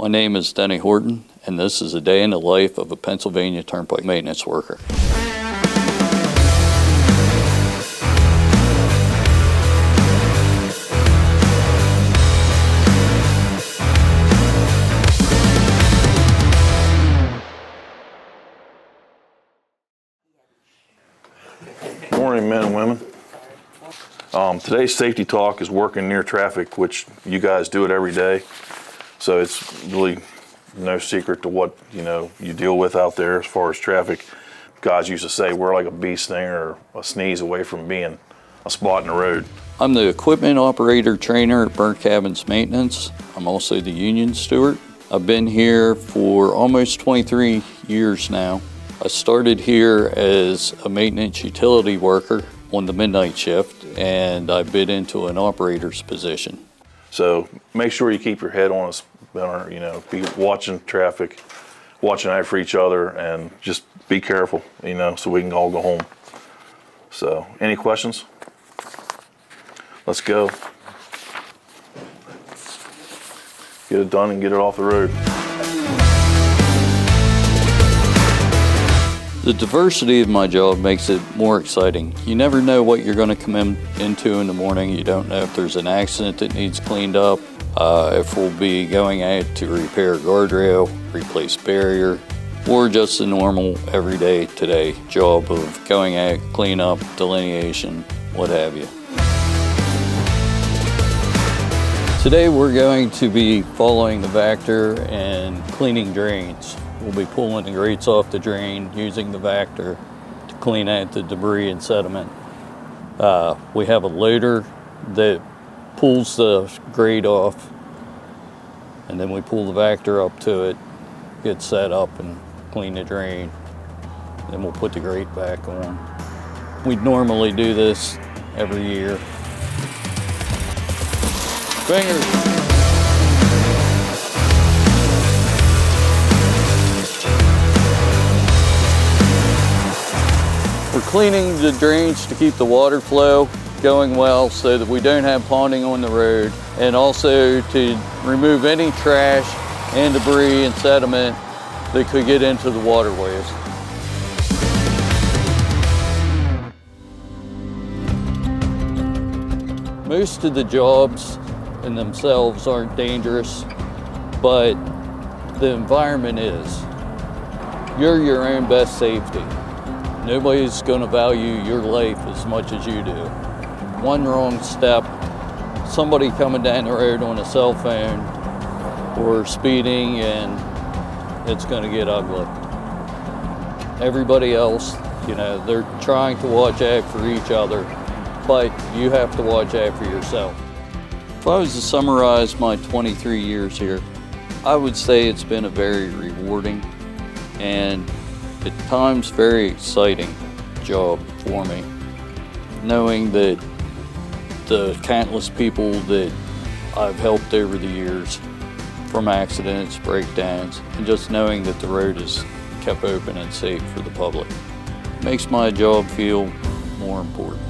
My name is Denny Horton, and this is a day in the life of a Pennsylvania Turnpike maintenance worker. Morning, men and women. Today's safety talk is working near traffic, which you guys do it every day. So it's really no secret to what you deal with out there as far as traffic. Guys used to say we're like a bee stinger or a sneeze away from being a spot in the road. I'm the equipment operator trainer at Burnt Cabins Maintenance. I'm also the union steward. I've been here for almost 23 years now. I started here as a maintenance utility worker on the midnight shift, and I bid into an operator's position. So make sure you keep your head on a spinner, be watching traffic, watching out for each other, and just be careful, so we can all go home. So any questions? Let's go. Get it done and get it off the road. The diversity of my job makes it more exciting. You never know what you're going to come into in the morning. You don't know if there's an accident that needs cleaned up, if we'll be going out to repair a guardrail, replace barrier, or just a normal everyday today job of going out, clean up, delineation, what have you. Today we're going to be following the Vector and cleaning drains. We'll be pulling the grates off the drain using the Vector to clean out the debris and sediment. We have a loader that pulls the grate off, and then we pull the Vector up to it, get set up and clean the drain. Then we'll put the grate back on. We normally do this every year. Fingers. We're cleaning the drains to keep the water flow going well so that we don't have ponding on the road, and also to remove any trash and debris and sediment that could get into the waterways. Most of the jobs in themselves aren't dangerous, but the environment is. You're your own best safety. Nobody's going to value your life as much as you do. One wrong step, somebody coming down the road on a cell phone or speeding, and it's going to get ugly. Everybody else, they're trying to watch out for each other, but you have to watch out for yourself. If I was to summarize my 23 years here, I would say it's been a very rewarding and at times very exciting job for me, knowing that the countless people that I've helped over the years, from accidents, breakdowns, and just knowing that the road is kept open and safe for the public, makes my job feel more important.